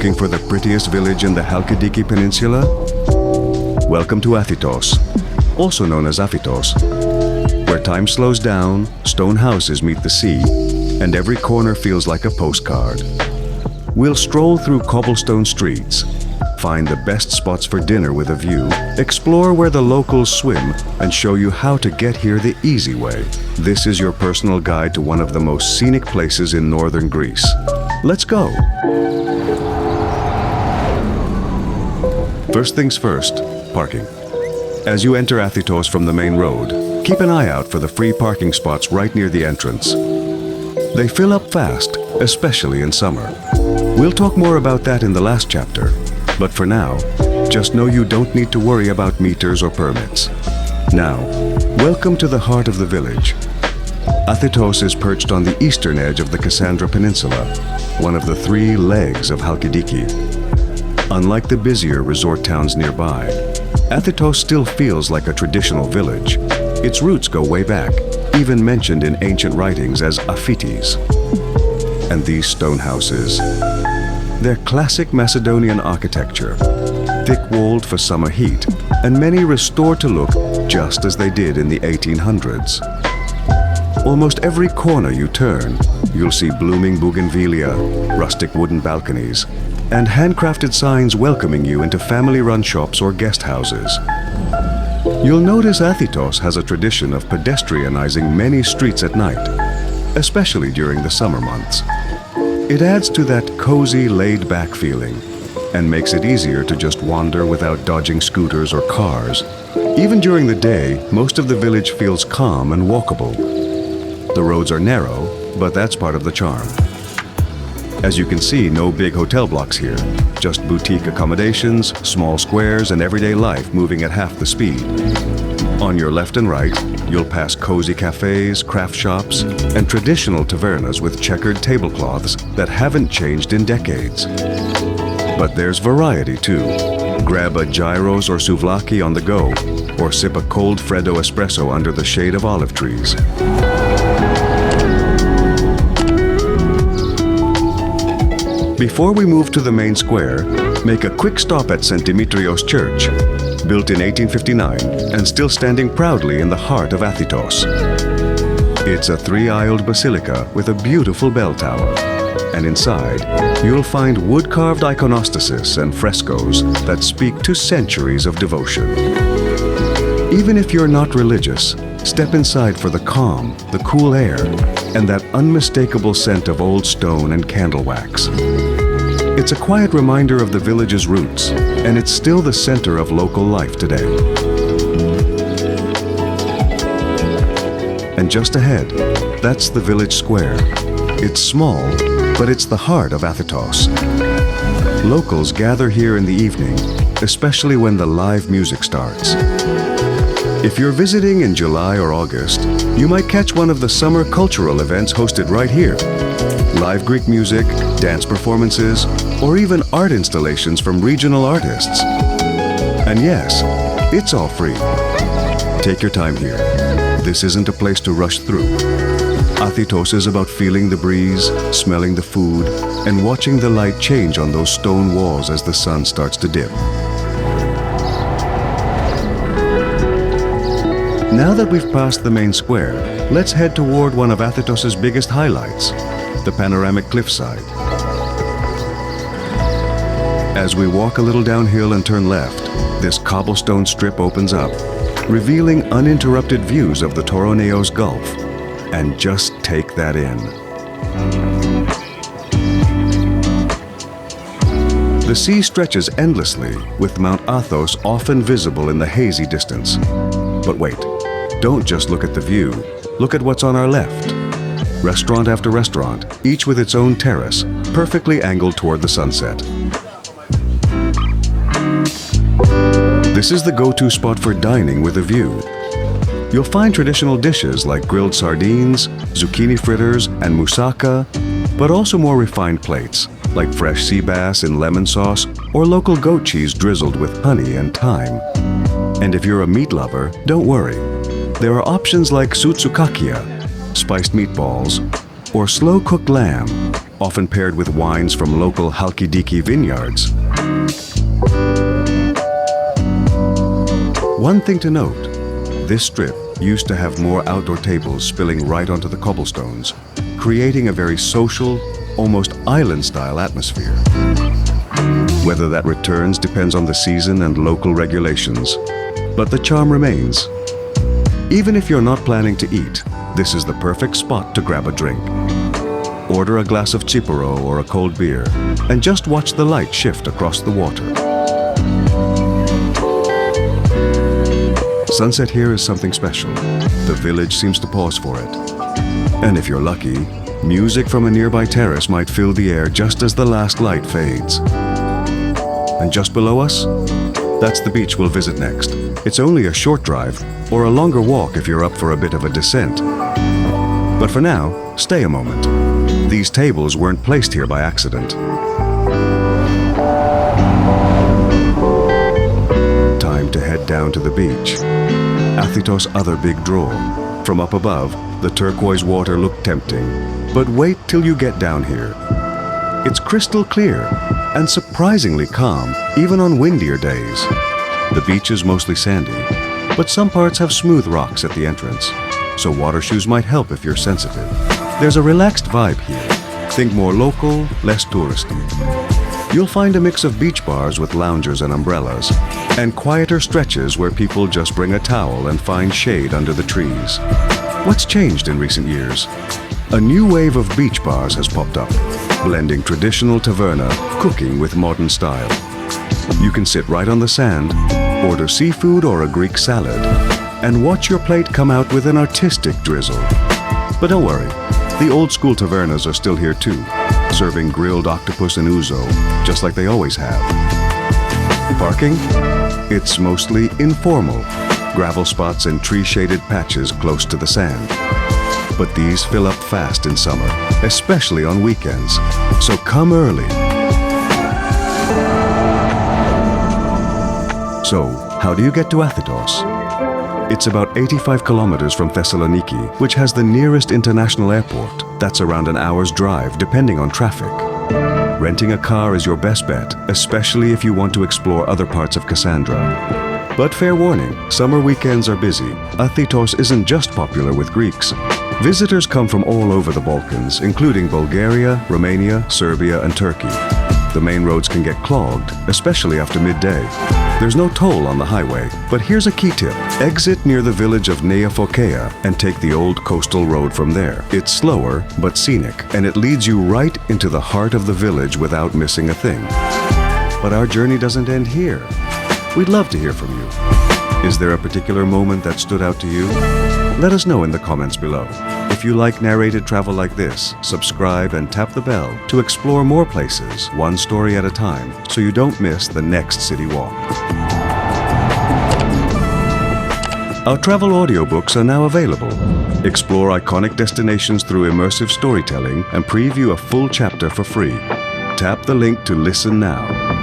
Looking for the prettiest village in the Halkidiki Peninsula? Welcome to Athytos, also known as Afytos, where time slows down, stone houses meet the sea, and every corner feels like a postcard. We'll stroll through cobblestone streets, find the best spots for dinner with a view, explore where the locals swim, and show you how to get here the easy way. This is your personal guide to one of the most scenic places in northern Greece. Let's go! First things first, parking. As you enter Athytos from the main road, keep an eye out for the free parking spots right near the entrance. They fill up fast, especially in summer. We'll talk more about that in the last chapter, but for now, just know you don't need to worry about meters or permits. Now, welcome to the heart of the village. Athytos is perched on the eastern edge of the Cassandra Peninsula, one of the three legs of Halkidiki. Unlike the busier resort towns nearby, Athytos still feels like a traditional village. Its roots go way back, even mentioned in ancient writings as Aphytes. And these stone houses, they're classic Macedonian architecture, thick-walled for summer heat, and many restored to look just as they did in the 1800s. Almost every corner you turn, you'll see blooming bougainvillea, rustic wooden balconies, and handcrafted signs welcoming you into family-run shops or guest houses. You'll notice Athytos has a tradition of pedestrianizing many streets at night, especially during the summer months. It adds to that cozy, laid-back feeling and makes it easier to just wander without dodging scooters or cars. Even during the day, most of the village feels calm and walkable. The roads are narrow, but that's part of the charm. As you can see, no big hotel blocks here, just boutique accommodations, small squares, and everyday life moving at half the speed. On your left and right, you'll pass cozy cafes, craft shops, and traditional tavernas with checkered tablecloths that haven't changed in decades. But there's variety too. Grab a gyros or souvlaki on the go, or sip a cold freddo espresso under the shade of olive trees. Before we move to the main square, make a quick stop at St. Dimitrios Church, built in 1859 and still standing proudly in the heart of Athytos. It's a three-aisled basilica with a beautiful bell tower, and inside you'll find wood-carved iconostasis and frescoes that speak to centuries of devotion. Even if you're not religious, step inside for the calm, the cool air, and that unmistakable scent of old stone and candle wax. It's a quiet reminder of the village's roots, and it's still the center of local life today. And just ahead, that's the village square. It's small, but it's the heart of Athytos. Locals gather here in the evening, especially when the live music starts. If you're visiting in July or August, you might catch one of the summer cultural events hosted right here. Live Greek music, dance performances, or even art installations from regional artists. And yes, it's all free. Take your time here. This isn't a place to rush through. Athytos is about feeling the breeze, smelling the food, and watching the light change on those stone walls as the sun starts to dip. Now that we've passed the main square, let's head toward one of Athytos' biggest highlights, the panoramic cliffside. As we walk a little downhill and turn left, this cobblestone strip opens up, revealing uninterrupted views of the Toroneos Gulf. And just take that in. The sea stretches endlessly, with Mount Athos often visible in the hazy distance. But wait, don't just look at the view, look at what's on our left. Restaurant after restaurant, each with its own terrace, perfectly angled toward the sunset. This is the go-to spot for dining with a view. You'll find traditional dishes like grilled sardines, zucchini fritters, and moussaka, but also more refined plates, like fresh sea bass in lemon sauce or local goat cheese drizzled with honey and thyme. And if you're a meat lover, don't worry. There are options like soutsukakia, spiced meatballs, or slow-cooked lamb, often paired with wines from local Halkidiki vineyards. One thing to note, this strip used to have more outdoor tables spilling right onto the cobblestones, creating a very social, almost island-style atmosphere. Whether that returns depends on the season and local regulations, but the charm remains. Even if you're not planning to eat, this is the perfect spot to grab a drink. Order a glass of chiporo or a cold beer, and just watch the light shift across the water. Sunset here is something special. The village seems to pause for it. And if you're lucky, music from a nearby terrace might fill the air just as the last light fades. And just below us, that's the beach we'll visit next. It's only a short drive, or a longer walk if you're up for a bit of a descent. But for now, stay a moment. These tables weren't placed here by accident. Time to head down to the beach. Athytos' other big draw. From up above, the turquoise water looked tempting. But wait till you get down here. It's crystal clear and surprisingly calm, even on windier days. The beach is mostly sandy, but some parts have smooth rocks at the entrance, so water shoes might help if you're sensitive. There's a relaxed vibe here. Think more local, less touristy. You'll find a mix of beach bars with loungers and umbrellas, and quieter stretches where people just bring a towel and find shade under the trees. What's changed in recent years? A new wave of beach bars has popped up, blending traditional taverna cooking with modern style. You can sit right on the sand, order seafood or a Greek salad, and watch your plate come out with an artistic drizzle. But don't worry, the old-school tavernas are still here too, serving grilled octopus and ouzo, just like they always have. Parking? It's mostly informal, gravel spots and tree-shaded patches close to the sand. But these fill up fast in summer, especially on weekends, so come early. So, how do you get to Athytos? It's about 85 kilometers from Thessaloniki, which has the nearest international airport. That's around an hour's drive, depending on traffic. Renting a car is your best bet, especially if you want to explore other parts of Cassandra. But fair warning, summer weekends are busy. Athytos isn't just popular with Greeks. Visitors come from all over the Balkans, including Bulgaria, Romania, Serbia, and Turkey. The main roads can get clogged, especially after midday. There's no toll on the highway, but here's a key tip. Exit near the village of Nea Phokeia and take the old coastal road from there. It's slower, but scenic, and it leads you right into the heart of the village without missing a thing. But our journey doesn't end here. We'd love to hear from you. Is there a particular moment that stood out to you? Let us know in the comments below. If you like narrated travel like this, subscribe and tap the bell to explore more places, one story at a time, so you don't miss the next city walk. Our travel audiobooks are now available. Explore iconic destinations through immersive storytelling and preview a full chapter for free. Tap the link to listen now.